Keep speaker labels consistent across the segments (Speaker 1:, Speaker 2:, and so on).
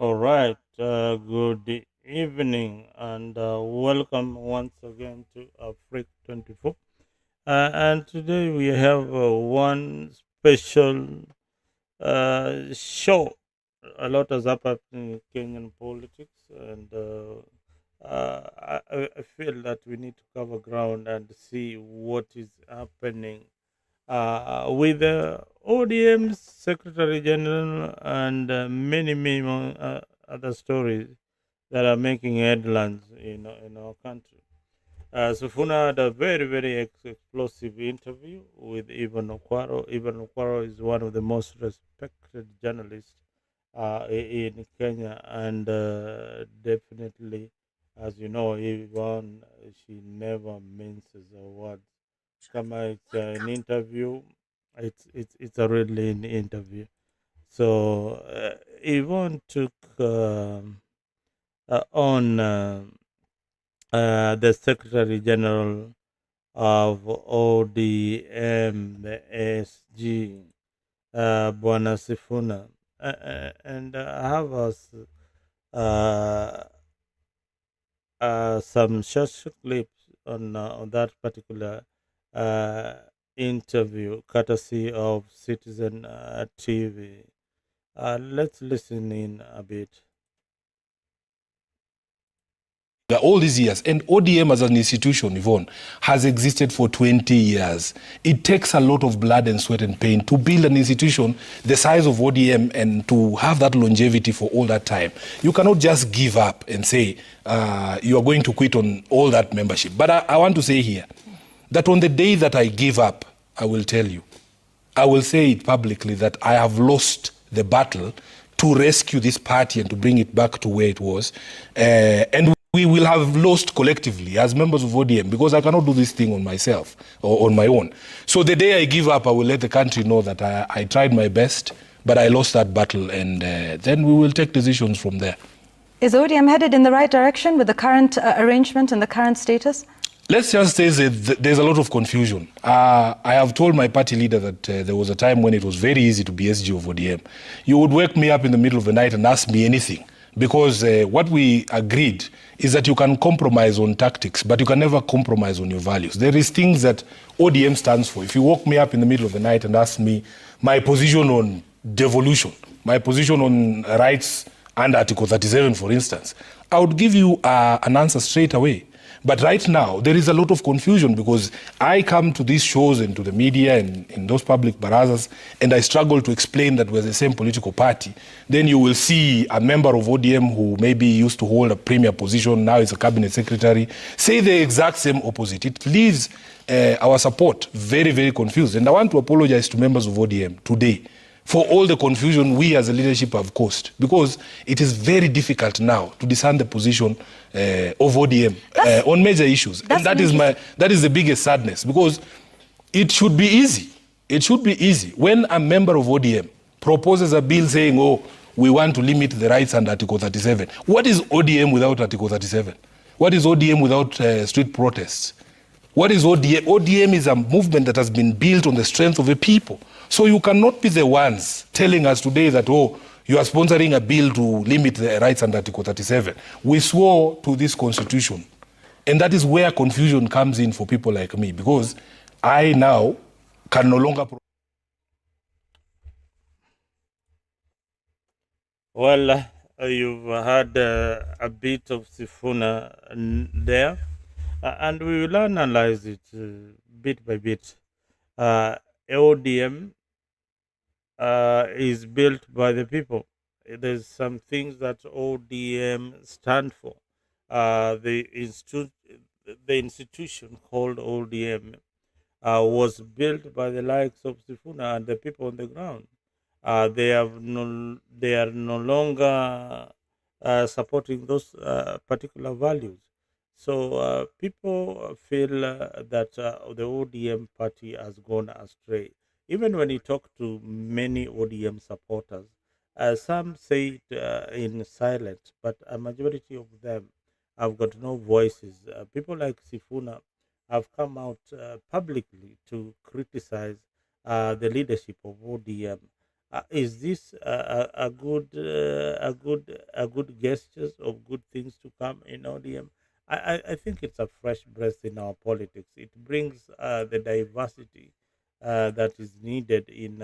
Speaker 1: All right. Good evening and welcome once again to Africa 24. And today we have one special show. A lot has happened in Kenyan politics, and I feel that we need to cover ground and see what is happening with the ODM Secretary-General and many more, other stories that are making headlines in our country. Sifuna had a very explosive interview with Yvonne Okwara. Yvonne Okwara is one of the most respected journalists in Kenya, and definitely, as you know, Yvonne, she never minces her words. Kama it's an interview, it's a really an interview. So Yvonne took on the Secretary General of ODM, the SG, Bwana Sifuna, and I have uh, some short clips on that particular uh, interview, courtesy of Citizen TV. Let's listen in a bit.
Speaker 2: All these years, and ODM as an institution, Yvonne, has existed for 20 years. It takes a lot of blood and sweat and pain to build an institution the size of ODM and to have that longevity for all that time. You cannot just give up and say you are going to quit on all that membership. But I want to say here that on the day that I give up, I will tell you, I will say it publicly that I have lost the battle to rescue this party and to bring it back to where it was. And we will have lost collectively as members of ODM because I cannot do this thing on myself or on my own. So the day I give up, I will let the country know that I tried my best, but I lost that battle, and then we will take decisions from there.
Speaker 3: Is ODM headed in the right direction with the current arrangement and the current status?
Speaker 2: Let's just say that there's a lot of confusion. I have told my party leader that there was a time when it was very easy to be SG of ODM. You would wake me up in the middle of the night and ask me anything, because what we agreed is that you can compromise on tactics, but you can never compromise on your values. There is things that ODM stands for. If you woke me up in the middle of the night and ask me my position on devolution, my position on rights under Article 37, for instance, I would give you an answer straight away. But right now, there is a lot of confusion because I come to these shows and to the media and in those public barazas, and I struggle to explain that we're the same political party. Then you will see a member of ODM who maybe used to hold a premier position, now is a cabinet secretary, say the exact same opposite. It leaves our support very confused. And I want to apologize to members of ODM today for all the confusion we as a leadership have caused, because it is very difficult now to discern the position of ODM on major issues. And that is the biggest sadness, because it should be easy. It should be easy. When a member of ODM proposes a bill saying, oh, we want to limit the rights under Article 37. What is ODM without Article 37? What is ODM without street protests? What is ODM? ODM is a movement that has been built on the strength of a people. So you cannot be the ones telling us today that, oh, you are sponsoring a bill to limit the rights under Article 37. We swore to this constitution. And that is where confusion comes in for people like me, because I now can no longer...
Speaker 1: Well, you've had a bit of Sifuna there, and we will analyze it bit by bit. ODM is built by the people. There's some things that ODM stand for. The institution called ODM was built by the likes of Sifuna and the people on the ground. They are no longer supporting those particular values. So people feel that the ODM party has gone astray. Even when you talk to many ODM supporters, some say it in silence, but a majority of them have got no voices. People like Sifuna have come out publicly to criticize the leadership of ODM. Is this a good gestures of good things to come in ODM? I think it's a fresh breath in our politics. It brings the diversity that is needed in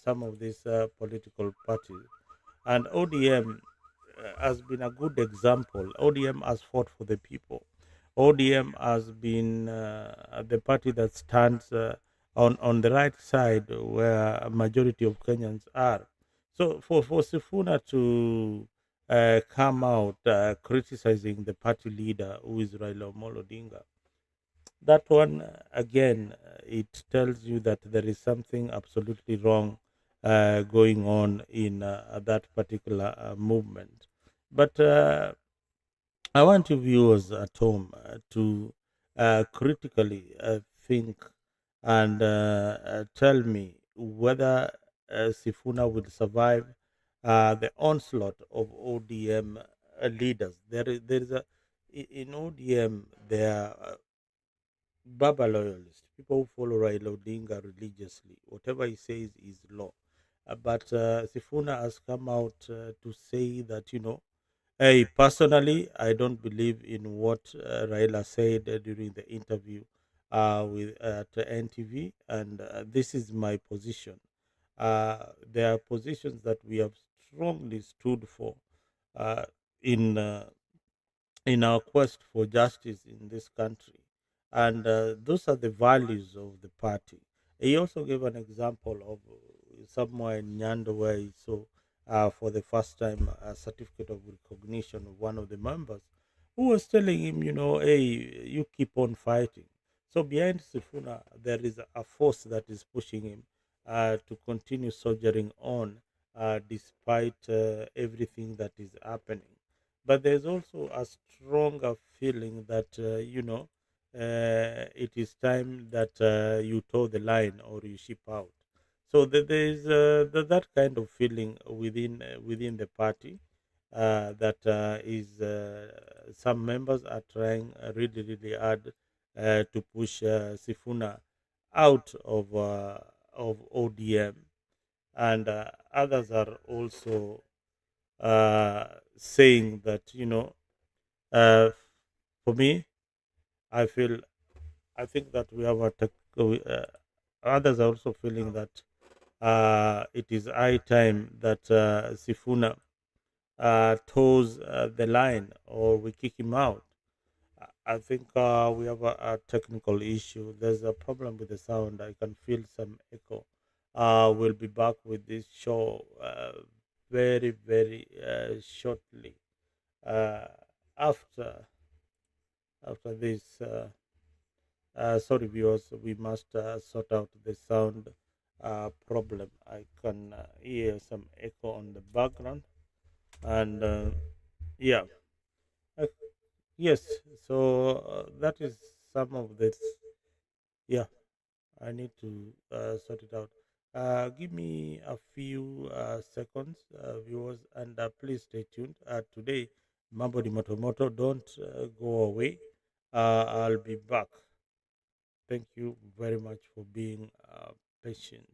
Speaker 1: some of these political parties. And ODM has been a good example. ODM has fought for the people. ODM has been the party that stands on the right side where a majority of Kenyans are. So for Sifuna to come out criticizing the party leader, who is Raila Amolo Odinga, that one again, it tells you that there is something absolutely wrong going on in that particular movement. But I want you viewers at home to critically think and tell me whether Sifuna will survive the onslaught of ODM leaders. There is in ODM there are Baba loyalists, people who follow Raila Odinga religiously. Whatever he says is law. But Sifuna has come out to say that, hey, personally, I don't believe in what Raila said during the interview with at NTV, and this is my position. There are positions that we have strongly stood for uh, in in our quest for justice in this country. And those are the values of the party. He also gave an example of somewhere in Nyando where he saw for the first time a certificate of recognition of one of the members who was telling him, hey, you keep on fighting. So behind Sifuna, there is a force that is pushing him to continue soldiering on despite everything that is happening. But there's also a stronger feeling that it is time that you toe the line or you ship out. So there is that kind of feeling within the party that is some members are trying really hard to push Sifuna out of ODM, and others are also saying that uh, for me, I feel I think that we have a others are also feeling that it is high time that Sifuna toes the line or we kick him out. I think we have a technical issue. There's a problem with the sound. I can feel some echo. We'll be back with this show very shortly uh, after this. Sorry, viewers, we must sort out the sound problem. I can hear some echo on the background, and yeah, uh, yes. So that is some of this. Yeah, I need to sort it out. Give me a few seconds, viewers, and please stay tuned. Today, Mambo di Motomoto, don't go away. I'll be back. Thank you very much for being patient.